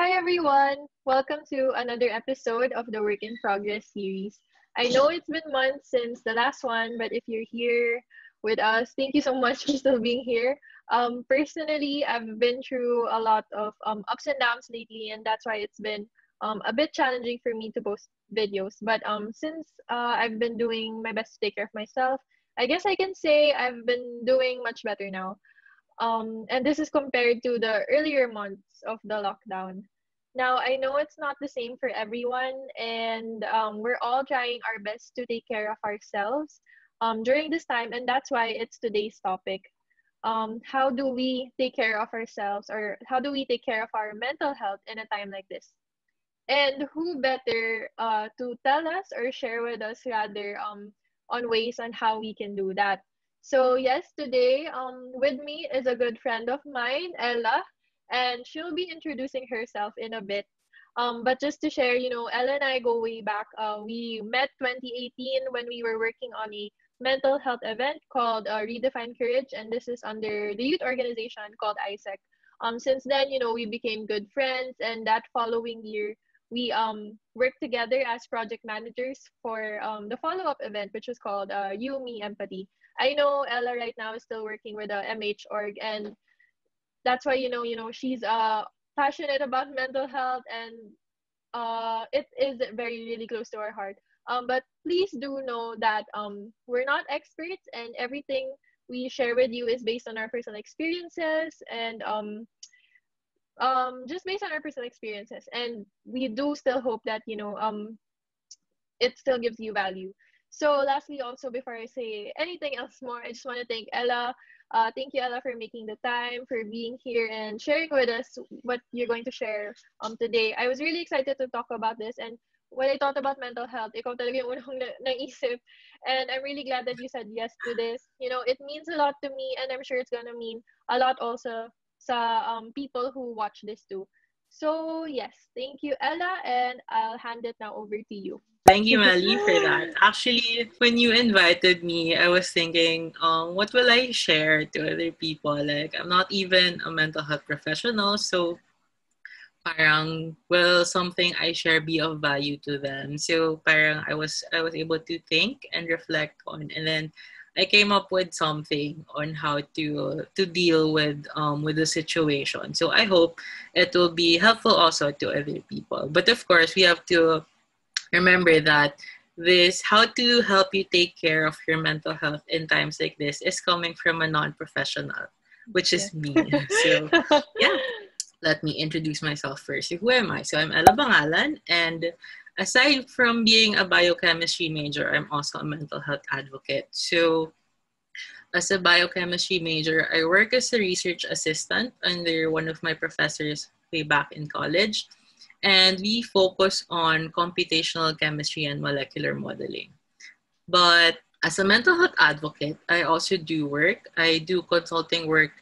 Hi everyone! Welcome to another episode of the Work in Progress series. I know it's been months since the last one, but if you're here with us, thank you so much for still being here. Personally, I've been through a lot of ups and downs lately, and that's why it's been a bit challenging for me to post videos. But since I've been doing my best to take care of myself, I guess I can say I've been doing much better now. And this is compared to the earlier months of the lockdown. Now, I know it's not the same for everyone, and we're all trying our best to take care of ourselves during this time, and that's why it's today's topic. How do we take care of ourselves, or how do we take care of our mental health in a time like this? And who better to tell us or share with us rather on ways on how we can do that. So yes, today with me is a good friend of mine, Ella, and she'll be introducing herself in a bit. But just to share, Ella and I go way back. We met 2018 when we were working on a mental health event called Redefine Courage, and this is under the youth organization called ISEC. Since then, we became good friends, and that following year, we worked together as project managers for the follow-up event, which was called You, Me, Empathy. I know Ella right now is still working with the MH org, and that's why she's passionate about mental health, and it is very really close to our heart. But please do know that we're not experts, and everything we share with you is based on our personal experiences and just based on our personal experiences, and we do still hope that it still gives you value. So lastly, also before I say anything else more, I just want to thank Ella. Thank you, Ella, for making the time, for being here and sharing with us what you're going to share today. I was really excited to talk about this, and when I thought about mental health, ikaw talaga yung unang naisip. And I'm really glad that you said yes to this. It means a lot to me, and I'm sure it's gonna mean a lot also sa people who watch this too. So yes, thank you, Ella, and I'll hand it now over to you. Thank you, Mali, for that. Actually, when you invited me, I was thinking, what will I share to other people? Like, I'm not even a mental health professional, so parang will something I share be of value to them? So parang I was able to think and reflect on, and then I came up with something on how to deal with the situation. So I hope it will be helpful also to other people. But of course, we have to remember that this how to help you take care of your mental health in times like this is coming from a non-professional, which is Yes. me. So yeah, let me introduce myself first. Who am I? So I'm Ella Bangalan, and aside from being a biochemistry major, I'm also a mental health advocate. So as a biochemistry major, I work as a research assistant under one of my professors way back in college, and we focus on computational chemistry and molecular modeling. But as a mental health advocate, I also do work. I do consulting work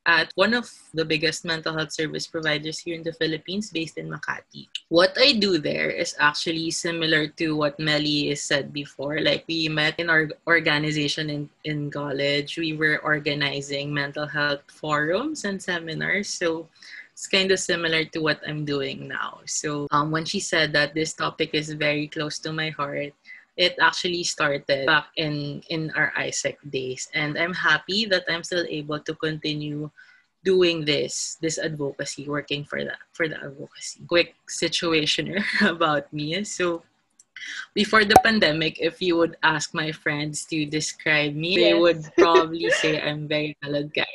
at one of the biggest mental health service providers here in the Philippines, based in Makati. What I do there is actually similar to what Melly has said before. Like, we met in our organization in college. We were organizing mental health forums and seminars. So it's kind of similar to what I'm doing now. So when she said that this topic is very close to my heart, it actually started back in our ISEC days. And I'm happy that I'm still able to continue doing this advocacy, working for the advocacy. Quick situation about me. So before the pandemic, if you would ask my friends to describe me, they would Yes. probably say I'm very talent guy.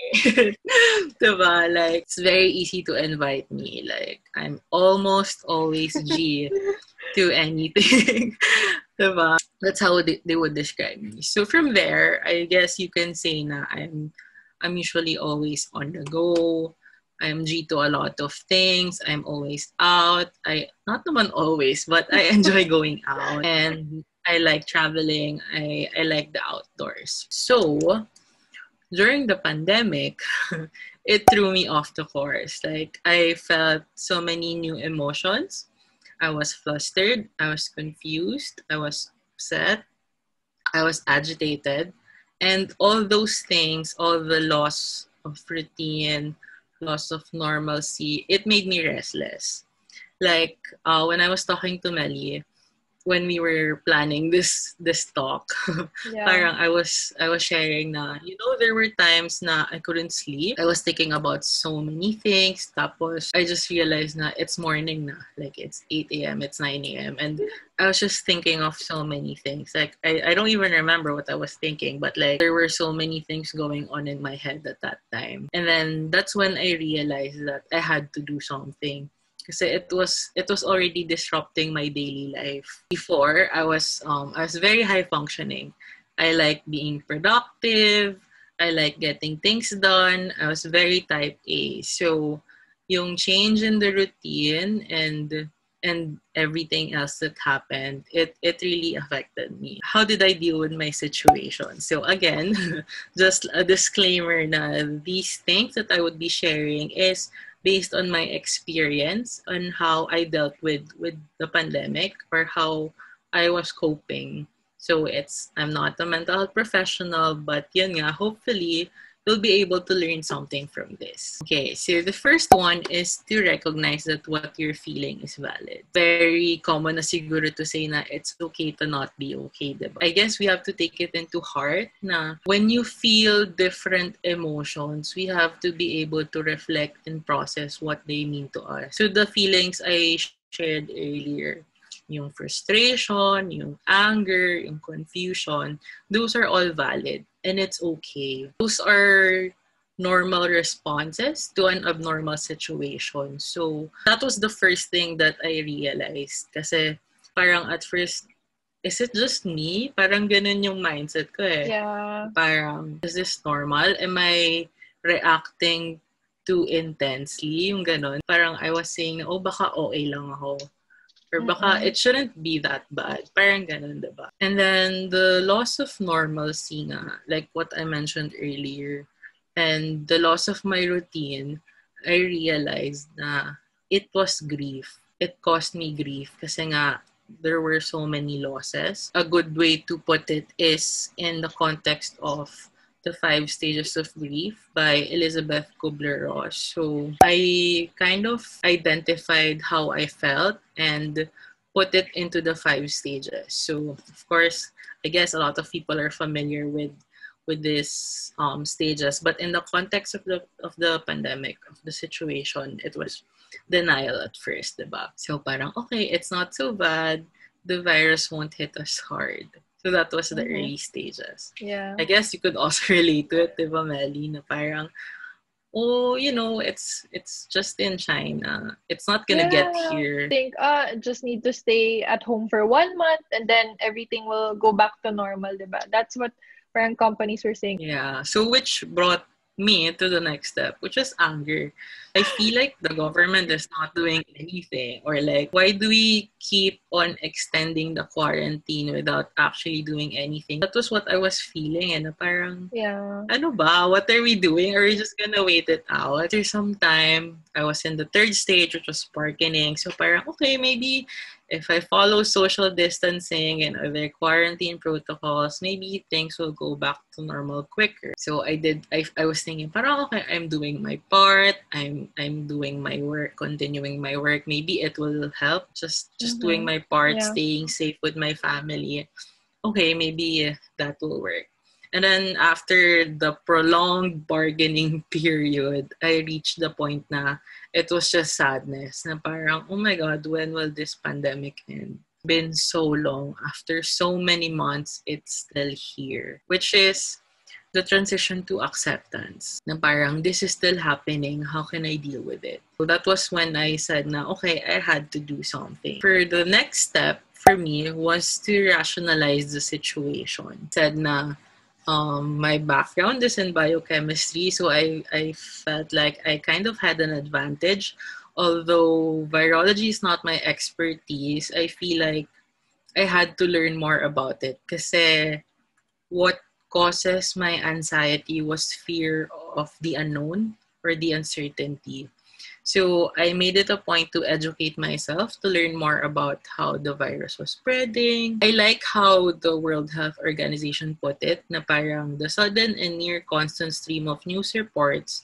Diba? Like, it's very easy to invite me. Like, I'm almost always G to anything. Diba? That's how they would describe me. So from there, I guess you can say na I'm usually always on the go. I'm G to a lot of things. I'm always out. I not naman always, but I enjoy going out, and I like traveling. I like the outdoors. So during the pandemic, it threw me off the course. Like, I felt so many new emotions. I was flustered. I was confused. I was upset. I was agitated. And all those things, all the loss of routine, loss of normalcy, it made me restless. Like, when I was talking to Melly, when we were planning this talk, Yeah. parang I was sharing na, there were times na I couldn't sleep. I was thinking about so many things. Tapos I just realized na it's morning na. Like it's 8 a.m., it's 9 a.m. And I was just thinking of so many things. Like I don't even remember what I was thinking, but like there were so many things going on in my head at that time. And then that's when I realized that I had to do something. Kasi it was already disrupting my daily life. Before, I was very high functioning. I like being productive. I like getting things done. I was very type A. So, yung change in the routine and everything else that happened, it really affected me. How did I deal with my situation? So again, just a disclaimer na these things that I would be sharing is based on my experience on how I dealt with the pandemic or how I was coping. So I'm not a mental health professional, but yun nga, hopefully you'll be able to learn something from this. Okay, so the first one is to recognize that what you're feeling is valid. Very common na siguro to say na it's okay to not be okay, diba? I guess we have to take it into heart na when you feel different emotions, we have to be able to reflect and process what they mean to us. So the feelings I shared earlier, yung frustration, yung anger, yung confusion, those are all valid and it's okay. Those are normal responses to an abnormal situation. So that was the first thing that I realized. Kasi parang at first, is it just me? Parang ganun yung mindset ko eh. Yeah. Parang, is this normal? Am I reacting too intensely? Yung ganun. Parang I was saying, oh baka okay lang ako. Or baka it shouldn't be that bad. Parang ganun, diba? And then the loss of normalcy nga, like what I mentioned earlier, and the loss of my routine, I realized na it was grief. It caused me grief kasi nga there were so many losses. A good way to put it is in the context of The Five Stages of Grief by Elizabeth Kubler-Ross. So I kind of identified how I felt and put it into the 5 stages. So of course, I guess a lot of people are familiar with these stages, but in the context of the pandemic, of the situation, it was denial at first, diba? So parang okay, it's not so bad. The virus won't hit us hard. So that was the early stages. Yeah. I guess you could also relate to it, diba, Melly, na parang, oh, it's just in China. It's not gonna get here. I think just need to stay at home for 1 month and then everything will go back to normal, diba? That's what parang companies were saying. Yeah. So which brought me to the next step, which is anger. I feel like the government is not doing anything, or like, why do we keep on extending the quarantine without actually doing anything? That was what I was feeling, and parang, ano ba? What are we doing? Are we just gonna wait it out? After some time, I was in the third stage, which was bargaining. So parang, okay, maybe if I follow social distancing and other quarantine protocols, maybe things will go back to normal quicker. So I was thinking, parang okay, I'm doing my part. I'm doing my work, continuing my work. Maybe it will help. Just doing my part, staying safe with my family. Okay, maybe that will work. And then after the prolonged bargaining period, I reached the point na it was just sadness. Na parang, oh my God, when will this pandemic end? Been so long. After so many months, it's still here. Which is the transition to acceptance. Na parang, this is still happening. How can I deal with it? So that was when I said na, okay, I had to do something. For the next step, for me, was to rationalize the situation. Said na, my background is in biochemistry, so I felt like I kind of had an advantage. Although virology is not my expertise, I feel like I had to learn more about it. Kasi what causes my anxiety was fear of the unknown or the uncertainty. So I made it a point to educate myself to learn more about how the virus was spreading. I like how the World Health Organization put it, na parang the sudden and near constant stream of news reports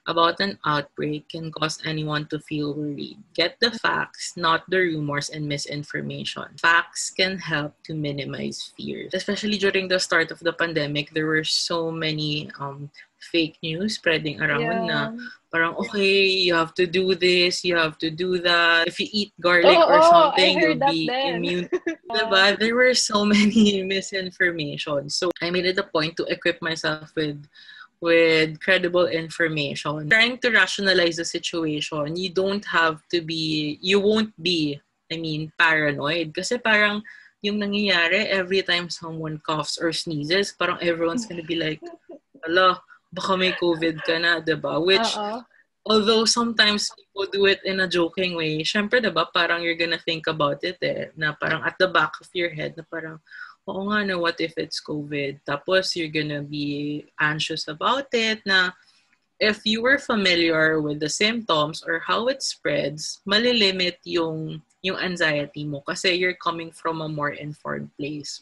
about an outbreak can cause anyone to feel worried. Get the facts, not the rumors and misinformation. Facts can help to minimize fears. Especially during the start of the pandemic, there were so many fake news spreading around na Yeah. parang, okay, you have to do this, you have to do that. If you eat garlic or Oh, I something, heard you'll that be then. immune. Yeah. Diba? There were so many misinformation. So I made it a point to equip myself with credible information. Trying to rationalize the situation, you won't be, paranoid. Kasi parang yung nangyayari, every time someone coughs or sneezes, parang everyone's gonna be like, ala, baka may COVID ka na, diba? Which, Oo. although sometimes people do it in a joking way, syempre, diba, parang you're gonna think about it na parang at the back of your head, na parang, oo nga, no, what if it's COVID? Tapos you're gonna be anxious about it na if you were familiar with the symptoms or how it spreads, malilimit yung anxiety mo kasi you're coming from a more informed place.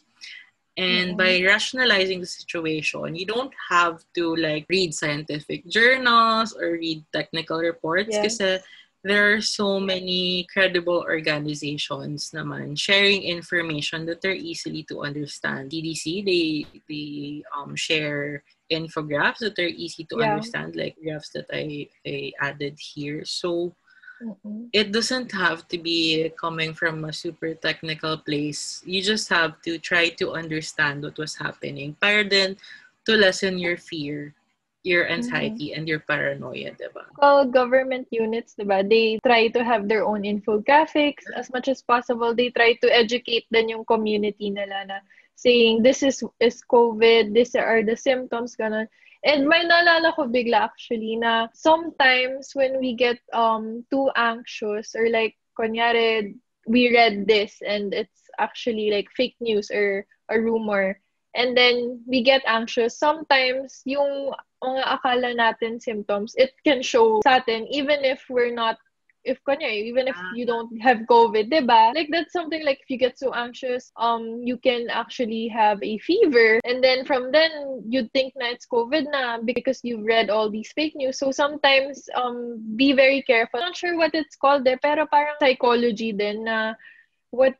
And Mm-mm. by rationalizing the situation, you don't have to like read scientific journals or read technical reports Yes. kasi there are so many credible organizations naman sharing information that are easily to understand. CDC, they share infographics that are easy to Yeah. understand, like graphs that I added here. So Mm-mm. it doesn't have to be coming from a super technical place. You just have to try to understand what was happening para then to lessen your fear, your Mm-hmm. anxiety, and your paranoia, diba? Well, government units, diba, they try to have their own infographics as much as possible. They try to educate din yung community nila na saying, this is COVID, these are the symptoms, ganun. And may naalala ko bigla actually na sometimes when we get too anxious or like, kunyari, we read this and it's actually like fake news or a rumor, and then we get anxious, sometimes yung mga akala natin symptoms, it can show sa atin even if we're not, if kunyari, even if you don't have COVID, diba? Like that's something like if you get so anxious, you can actually have a fever, and then from then you'd think na it's COVID na because you've read all these fake news. So sometimes be very careful. Not sure what it's called pero parang psychology din na what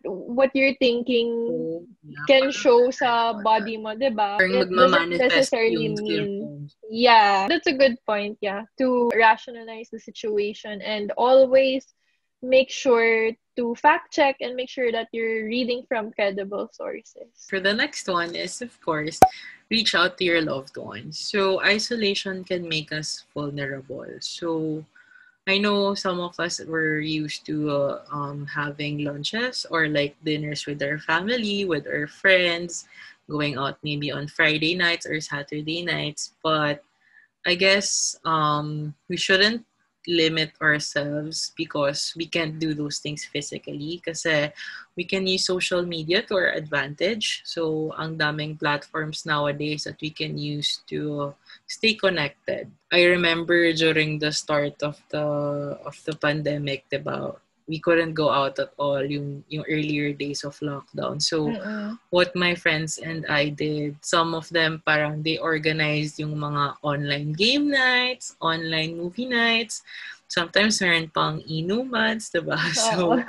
you're thinking So, yeah, can parang show sa body mo, 'di ba? parang It doesn't magmamanifest necessarily yung mean, symptoms. yeah, that's a good point, yeah, to rationalize the situation and always make sure to fact check and make sure that you're reading from credible sources. For the next one is, of course, reach out to your loved ones. So isolation can make us vulnerable. So I know some of us were used to having lunches or like dinners with our family, with our friends, going out maybe on Friday nights or Saturday nights. But I guess we shouldn't limit ourselves because we can't do those things physically kasi we can use social media to our advantage. So, ang daming platforms nowadays that we can use to stay connected. I remember during the start of the pandemic, diba, we couldn't go out at all yung earlier days of lockdown. So, Mm-mm. what my friends and I did, some of them parang they organized yung mga online game nights, online movie nights. Sometimes meron pang inumans, diba? Oo. So,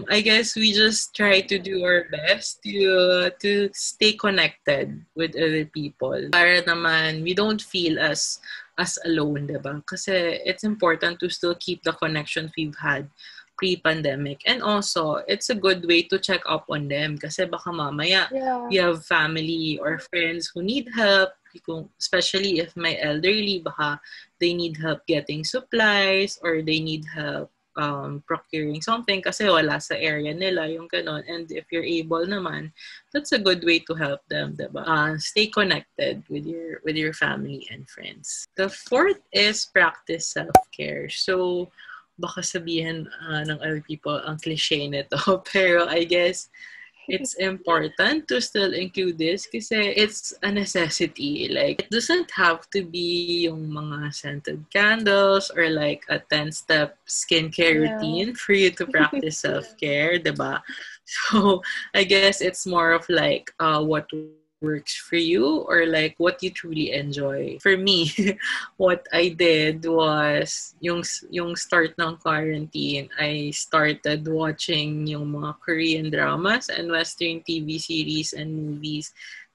I guess we just try to do our best to stay connected with other people. Para naman we don't feel as alone, diba? Kasi it's important to still keep the connections we've had pre-pandemic. And also, it's a good way to check up on them kasi baka mamaya Yeah. we have family or friends who need help, especially if my elderly, baka they need help getting supplies or they need help procuring something kasi wala sa area nila, yung ganon. And if you're able naman, that's a good way to help them, diba? Stay connected with your family and friends. The fourth is practice self-care. So, baka sabihin ng other people, ang cliche nito. Pero I guess it's important to still include this kasi it's a necessity. Like, it doesn't have to be yung mga scented candles or like a 10-step skincare Yeah. routine for you to practice self-care, diba? So, I guess it's more of like what works for you or like what you truly enjoy. For me, what I did was yung start ng quarantine, I started watching yung mga Korean dramas and Western TV series and movies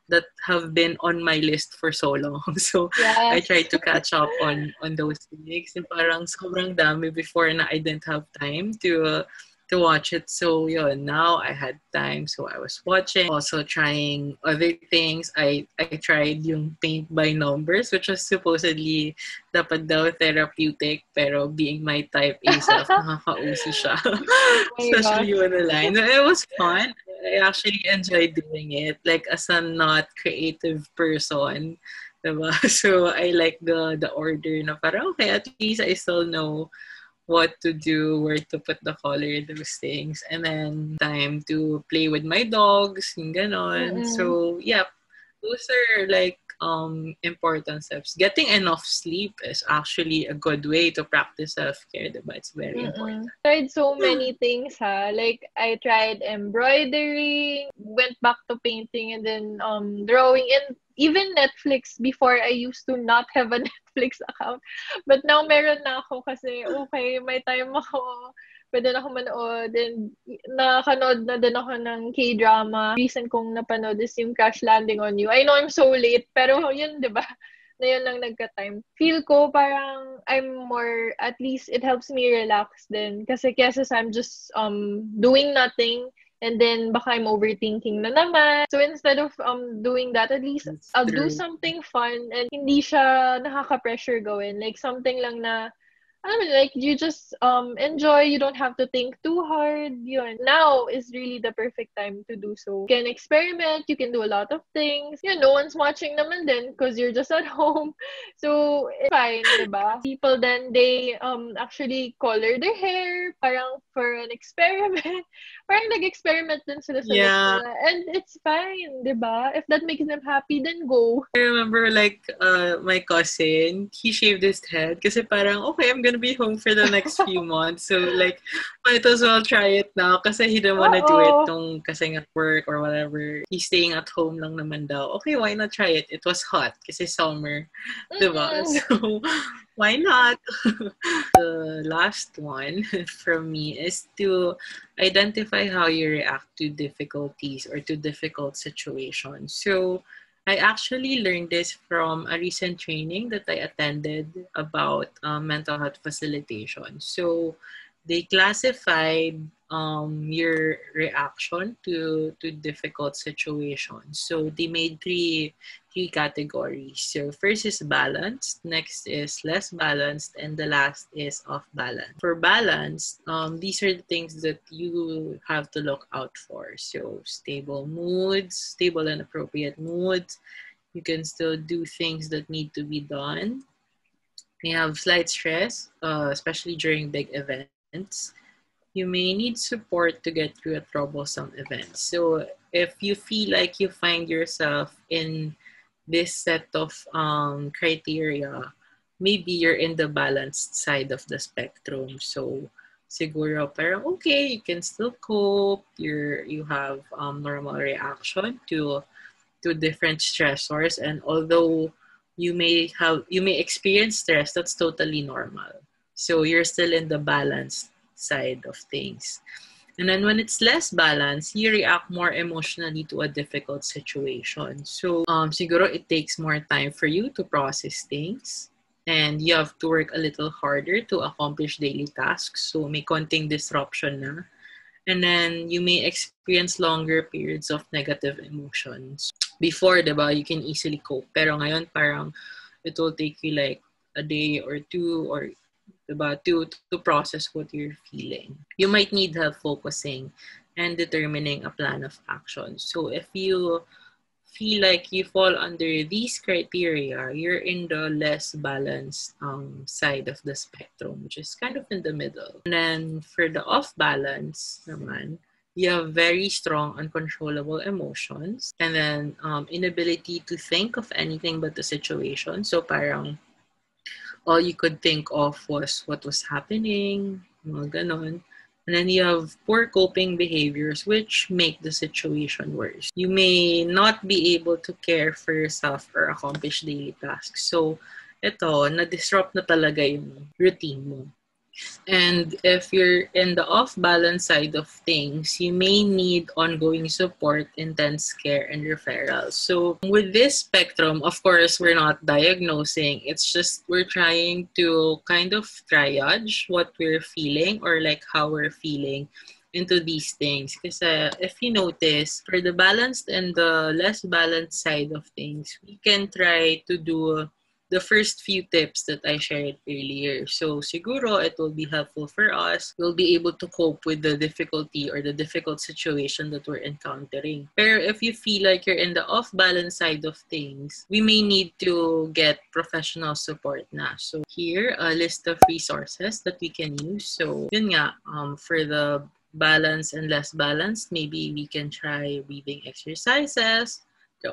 that have been on my list for so long. So, I Yes. tried to catch up on those things. And parang sobrang dami before na I didn't have time to watch it. So, yun, now I had time. So, I was watching, also trying other things. I tried yung paint by numbers, which was supposedly dapat daw therapeutic, pero being my type A self, nakakauso siya. Oh my Especially gosh. on the line. It was fun. I actually enjoyed doing it. Like, as a not creative person, diba? So, I like the order na parang, okay, at least I still know what to do, where to put the color, those things. And then time to play with my dogs, yung ganon. Mm-mm. So, yeah, those are like important steps. Getting enough sleep is actually a good way to practice self-care, diba? It's very important. Mm-mm. Tried so many things, ha. Like, I tried embroidering, went back to painting, and then drawing. And even Netflix, before I used to not have a Netflix account. But now, meron na ako kasi, okay, may time ako. Pwede na ako manood. And nakanood na din ako ng K-drama. Recent kong napanood is yung Crash Landing on You. I know I'm so late, pero yun, di ba? Na yun lang nagka-time. Feel ko parang I'm more, at least it helps me relax din. Kasi kesa I'm just doing nothing and then baka I'm overthinking na naman. So instead of doing that, at least That's I'll do true. something fun and hindi siya nakaka-pressure gawin. Like something lang na I mean, like, you just enjoy. You don't have to think too hard. Yun. Now is really the perfect time to do so. You can experiment. You can do a lot of things. No one's watching naman din because you're just at home. So, it's fine, diba? People then, they actually color their hair parang for an experiment. Parang nag-experiment din sila sa look Yeah. nila. And it's fine, diba? If that makes them happy, then go. I remember like my cousin, he shaved his head kasi parang, okay, I'm gonna be home for the next few months. So like, might as well try it now kasi he didn't wanna do it Oo. nung kasi at work or whatever. He's staying at home lang naman daw. Okay, why not try it? It was hot kasi summer. Diba? Mm. So, why not? The last one from me is to identify how you react to difficulties or to difficult situations. So, I actually learned this from a recent training that I attended about mental health facilitation. So they classified your reaction to difficult situations. So they made three categories. So first is balanced, next is less balanced, and the last is off balance. For balance, these are the things that you have to look out for. So stable moods, stable and appropriate moods. You can still do things that need to be done. You have slight stress, especially during big events. You may need support to get through a troublesome event. So if you feel like you find yourself in this set of criteria, maybe you're in the balanced side of the spectrum. So siguro parang okay, you can still cope. You have normal reaction to different stressors, and although you may experience stress, that's totally normal. So you're still in the balanced side of things. And then when it's less balanced, you react more emotionally to a difficult situation. So siguro it takes more time for you to process things. And you have to work a little harder to accomplish daily tasks. So may konting disruption na. And then you may experience longer periods of negative emotions. Before, diba, you can easily cope. Pero ngayon, parang it will take you like a day or two or diba, to process what you're feeling. You might need help focusing and determining a plan of action. So if you feel like you fall under these criteria, you're in the less balanced side of the spectrum, which is kind of in the middle. And then for the off balance, naman, you have very strong uncontrollable emotions, and then inability to think of anything but the situation. So parang all you could think of was what was happening, mga ganon. And then you have poor coping behaviors, which make the situation worse. You may not be able to care for yourself or accomplish daily tasks. So, ito, na-disrupt na talaga yung routine mo. And if you're in the off-balance side of things, you may need ongoing support, intense care, and referrals. So with this spectrum, of course, we're not diagnosing. It's just we're trying to kind of triage what we're feeling or like how we're feeling into these things. Because if you notice, for the balanced and the less balanced side of things, we can try to do the first few tips that I shared earlier. So siguro it will be helpful for us. We'll be able to cope with the difficulty or the difficult situation that we're encountering. Pero if you feel like you're in the off-balance side of things, we may need to get professional support na. So here, a list of resources that we can use. So yun nga, for the balance and less balanced, maybe we can try breathing exercises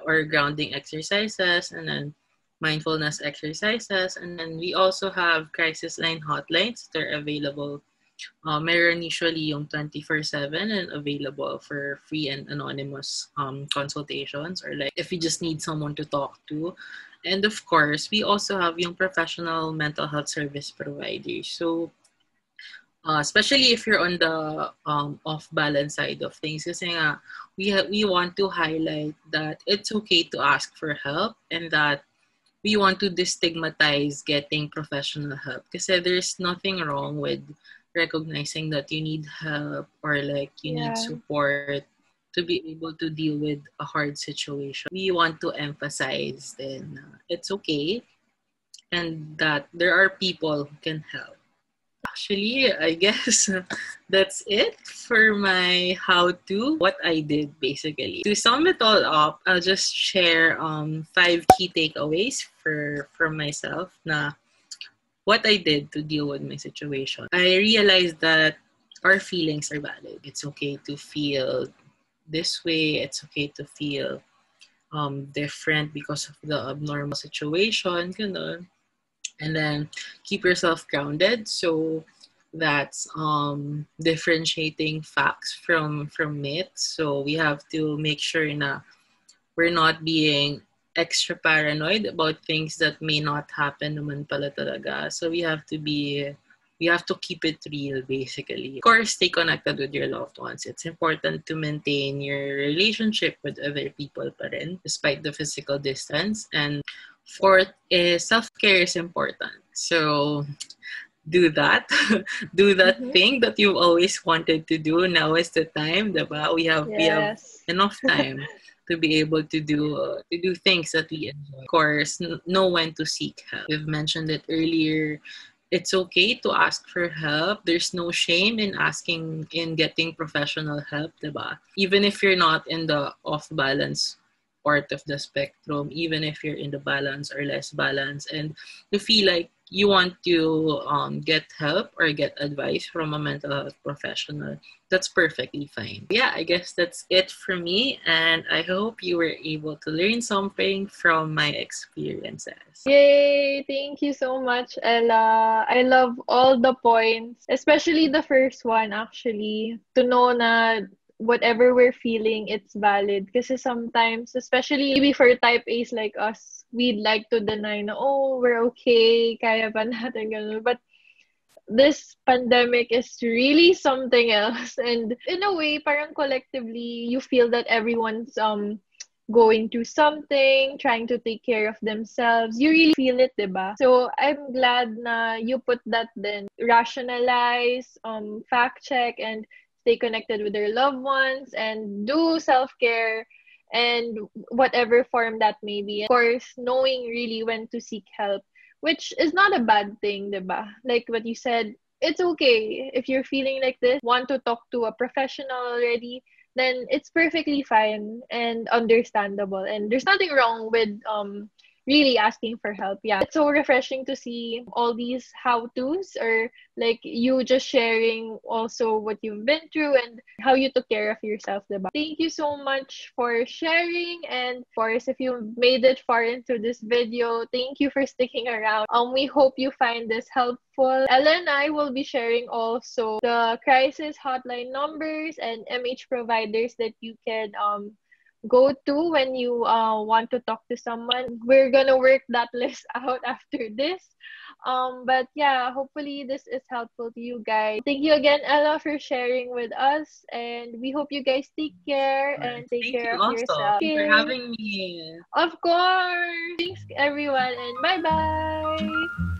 or grounding exercises, and then mindfulness exercises. And then we also have crisis line hotlines that are available. Meron usually yung 24/7 and available for free and anonymous consultations, or like if you just need someone to talk to. And of course, we also have yung professional mental health service providers. So especially if you're on the off-balance side of things, kasi nga, we want to highlight that it's okay to ask for help, and that we want to destigmatize getting professional help. Kasi there's nothing wrong with recognizing that you need help or like you need support to be able to deal with a hard situation. We want to emphasize then it's okay and that there are people who can help. Actually, I guess that's it for my how-to, what I did basically. To sum it all up, I'll just share 5 key takeaways from myself na what I did to deal with my situation. I realized that our feelings are valid. It's okay to feel this way. It's okay to feel different because of the abnormal situation, ganun. And then keep yourself grounded. So that's differentiating facts from myths. So we have to make sure na we're not being extra paranoid about things that may not happen naman pala talaga. So we have to keep it real basically. Of course, stay connected with your loved ones. It's important to maintain your relationship with other people pa rin, despite the physical distance. And fourth is self-care is important. So do that. Do that thing that you've always wanted to do. Now is the time, diba? We have enough time to be able to do things that we enjoy. Of course, know when to seek help. We've mentioned it earlier. It's okay to ask for help. There's no shame in getting professional help, diba? Even if you're not in the off-balance part of the spectrum, even if you're in the balance or less balance, and you feel like you want to get help or get advice from a mental health professional, that's perfectly fine. Yeah, I guess that's it for me, and I hope you were able to learn something from my experiences. Yay! Thank you so much, Ella. I love all the points, especially the first one, actually. To know na whatever we're feeling, it's valid. Kasi sometimes, especially maybe for type A's like us, we'd like to deny na, oh, we're okay, kaya pa natin, ganun. But this pandemic is really something else. And in a way, parang collectively, you feel that everyone's going through something, trying to take care of themselves. You really feel it, diba? So I'm glad na you put that then. Rationalize, fact check, and stay connected with their loved ones, and do self-care and whatever form that may be. Of course, knowing really when to seek help, which is not a bad thing, diba? Like what you said, it's okay if you're feeling like this, want to talk to a professional already, then it's perfectly fine and understandable. And there's nothing wrong with really asking for help. Yeah, it's so refreshing to see all these how-tos, or like you just sharing also what you've been through and how you took care of yourself, diba? Thank you so much for sharing. And of course, if you made it far into this video, thank you for sticking around. We hope you find this helpful. Ella and I will be sharing also the crisis hotline numbers and MH providers that you can go to when you want to talk to someone. We're gonna work that list out after this. But yeah, hopefully this is helpful to you guys. Thank you again, Ella, for sharing with us, and we hope you guys take care and take Thank care you of also. yourself. Thanks for Okay, having me. of course. Thanks, everyone, and bye bye.